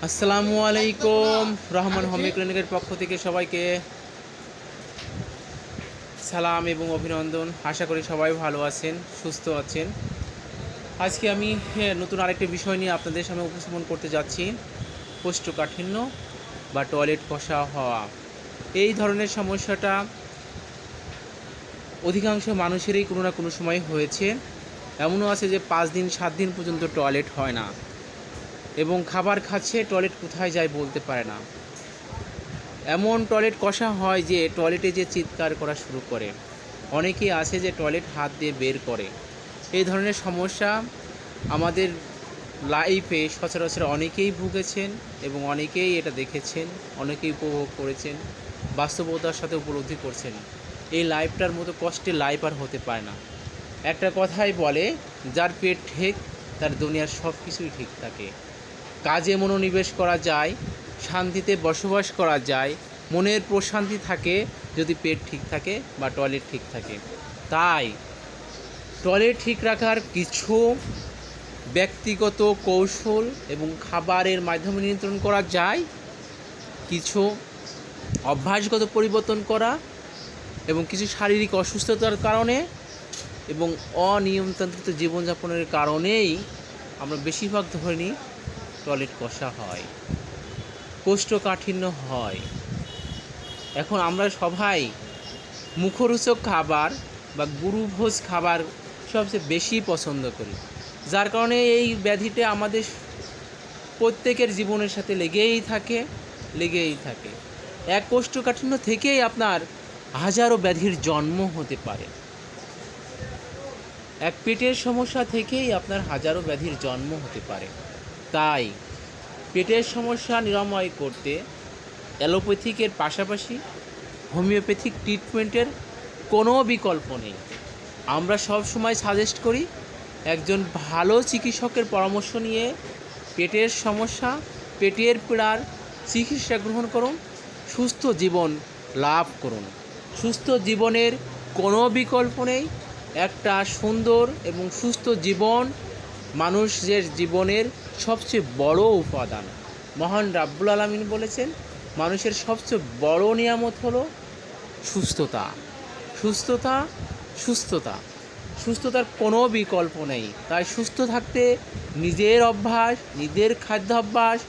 আসসালামু আলাইকুম। রহমান হোমিও ক্লিনিকের পক্ষ থেকে সবাইকে সালাম এবং অভিনন্দন। আশা করি সবাই ভালো আছেন, সুস্থ আছেন। আজকে আমি নতুন আরেকটি বিষয় নিয়ে আপনাদের সামনে উপস্থাপন করতে যাচ্ছি। কোষ্ঠকাঠিন্য বা টয়লেট কষা হওয়া, এই ধরনের সমস্যাটা অধিকাংশ মানুষেরই কোনো না কোনো সময় হয়েছে। এমনও আছে যে 5 দিন 7 দিন পর্যন্ত টয়লেট হয় না এবং খাবার খাচ্ছে, টয়লেট কোথায় যায় বলতে পারে না। এমন টয়লেট কষা হয় যে টয়লেটে যে চিৎকার করা শুরু করে। অনেকেই আছে যে টয়লেট হাত দিয়ে বের করে। এই ধরনের সমস্যা আমাদের লাইফে সচরাচর অনেকেই ভুগেছেন এবং অনেকেই এটা দেখেছেন, অনেকেই উপভোগ করেছেন, বাস্তবতার সাথে উপলব্ধি করছেন। এই লাইফটার মতো কষ্টের লাইফ আর হতে পারে না। একটা কথাই বলে, যার পেট ঠিক তার দুনিয়ার সব কিছুই ঠিক থাকে। কাজে মনোনিবেশ করা যায়, শান্তিতে বসবাস করা যায়, মনের প্রশান্তি থাকে যদি পেট ঠিক থাকে বা টয়লেট ঠিক থাকে। তাই টয়লেট ঠিক রাখার কিছু ব্যক্তিগত কৌশল এবং খাবারের মাধ্যমে নিয়ন্ত্রণ করা যায়, কিছু অভ্যাসগত পরিবর্তন করা এবং কিছু শারীরিক অসুস্থতার কারণে এবং অনিয়মতান্ত্রিত জীবনযাপনের কারণেই আমরা বেশিরভাগ ধরে নিই টয়লেট কষা হয়, কোষ্ঠকাঠিন্য হয়। এখন আমরা সবাই মুখরোচক খাবার বা গুরুভোজ খাবার সবচেয়ে বেশি পছন্দ করি, যার কারণে এই ব্যাধিটা আমাদের প্রত্যেকের জীবনের সাথে লেগেই থাকে। এক কোষ্ঠকাঠিন্য থেকেই আপনার হাজারো ব্যাধির জন্ম হতে পারে। এক পেটের সমস্যা থেকেই আপনার হাজারো ব্যাধির জন্ম হতে পারে। তাই পেটের সমস্যা নিরাময় করতে অ্যালোপ্যাথিকের পাশাপাশি হোমিওপ্যাথিক ট্রিটমেন্টের কোনো বিকল্প নেই। আমরা সব সময় সাজেস্ট করি একজন ভালো চিকিৎসকের পরামর্শ নিয়ে পেটের সমস্যা, পেটের পীড়ার চিকিৎসা গ্রহণ করুন, সুস্থ জীবন লাভ করুন। সুস্থ জীবনের কোনো বিকল্প নেই। একটা সুন্দর এবং সুস্থ জীবন মানুষের জীবনের সবচেয়ে বড় উপাদান। মহান রাব্বুল আলামিন বলেছেন, মানুষের সবচেয়ে বড় নিয়ামত হলো সুস্থতা। সুস্থতা সুস্থতা সুস্থতার কোনো বিকল্প নেই। তাই সুস্থ থাকতে নিজের অভ্যাস, নিজের খাদ্যাভ্যাস,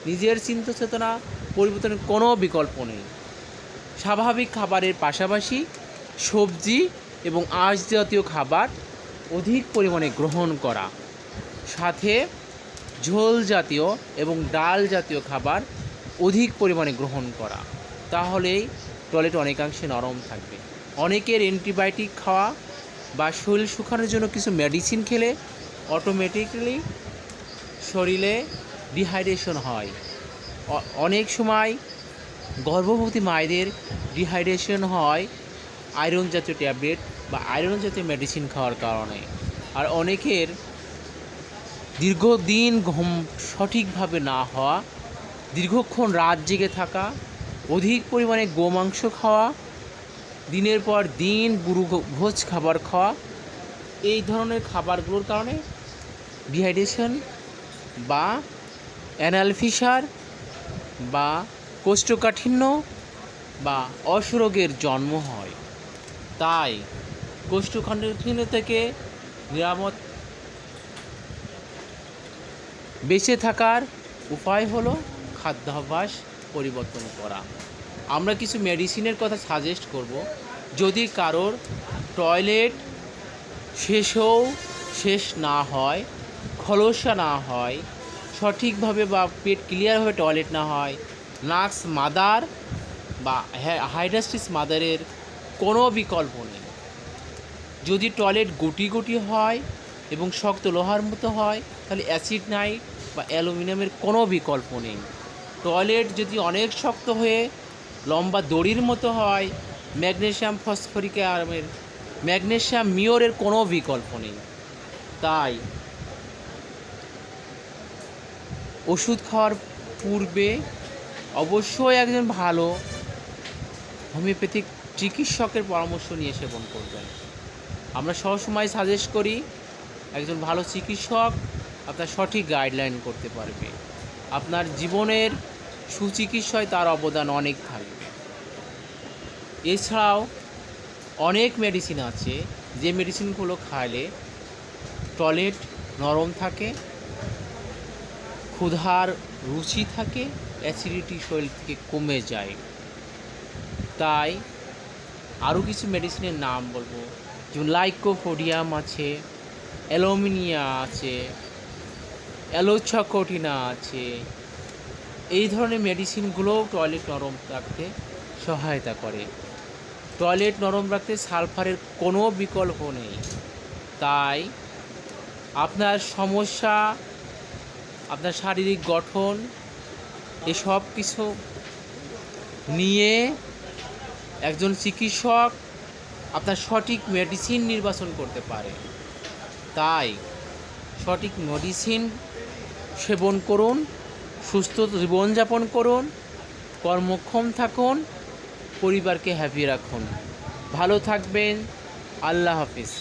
নিজের চিন্তা চেতনা পরিবর্তনের কোনো বিকল্প নেই। স্বাভাবিক খাবারের পাশাপাশি সবজি এবং আঁশ জাতীয় খাবার অধিক পরিমাণে গ্রহণ করা, সাথে ঝোল জাতীয় এবং ডাল জাতীয় খাবার অধিক পরিমাণে গ্রহণ করা, তাহলেই টয়লেট অনেকাংশে নরম থাকবে। অনেকের অ্যান্টিবায়োটিক খাওয়া বা শরীর শুকানোর জন্য কিছু মেডিসিন খেলে অটোমেটিক্যালি শরীরে ডিহাইড্রেশন হয়। অনেক সময় গর্ভবতী মায়েদের ডিহাইড্রেশন হয় আয়রন জাতীয় ট্যাবলেট বা আয়রন জাতীয় মেডিসিন খাওয়ার কারণে। আর অনেকের দীর্ঘদিন ঘুম সঠিকভাবে না হওয়া, দীর্ঘক্ষণ রাত জেগে থাকা, অধিক পরিমাণে গোমাংস খাওয়া, দিনের পর দিন ভোজ খাবার খাওয়া, এই ধরনের খাবারগুলোর কারণে ডিহাইড্রেশন বা অ্যানাল ফিসার বা কোষ্ঠকাঠিন্য বা অসুরোগের জন্ম হয়। তাই কোষ্ঠকাঠিন্য থেকে নিরাময় বেঁচে থাকার উপায় হলো খাদ্যাভ্যাস পরিবর্তন করা। আমরা কিছু মেডিসিনের কথা সাজেস্ট করব। যদি কারোর টয়লেট শেষ না হয়, খলসা না হয়, সঠিকভাবে বা পেট ক্লিয়ারভাবে টয়লেট না হয়, নাক্স মাদার বা হাইড্রাস্টিস মাদারের কোনো বিকল্প নেই। যদি টয়লেট গুটি গুটি হয় এবং শক্ত লোহার মতো হয়, তাহলে অ্যাসিড নাইট বা অ্যালুমিনিয়ামের কোনো বিকল্প নেই। টয়লেট যদি অনেক শক্ত হয়ে লম্বা দড়ির মতো হয়, ম্যাগনেসিয়াম মিওরের কোনো বিকল্প নেই। তাই ওষুধ খাওয়ার পূর্বে অবশ্যই একজন ভালো হোমিওপ্যাথিক চিকিৎসকের পরামর্শ নিয়ে সেবন করবেন। আমরা সবসময় সাজেস্ট করি একজন ভালো চিকিৎসক আপনার সঠিক গাইডলাইন করতে পারবে। আপনার জীবনের সুচিকিৎসায় তার অবদান অনেক থাকবে। এছাড়াও অনেক মেডিসিন আছে যে মেডিসিনগুলো খাইলে টয়লেট নরম থাকে, ক্ষুধার রুচি থাকে, অ্যাসিডিটি শরীর থেকে কমে যায়। তাই আরও কিছু মেডিসিনের নাম বলবো, যেমন লাইকোপোডিয়াম আছে, অ্যালুমিনিয়া আছে, অ্যালোচাকোটিনা আছে। এই ধরনের মেডিসিনগুলোও টয়লেট নরম রাখতে সহায়তা করে। টয়লেট নরম রাখতে সালফারের কোনো বিকল্প নেই। তাই আপনার সমস্যা, আপনার শারীরিক গঠন এসব কিছু নিয়ে একজন চিকিৎসক আপনার সঠিক মেডিসিন নির্বাচন করতে পারে। তাই সঠিক মেডিসিন সেবন করুন, সুস্থ জীবনযাপন করুন, কর্মক্ষম থাকুন, পরিবারকে হ্যাপি রাখুন। ভালো থাকবেন। আল্লাহ হাফিজ।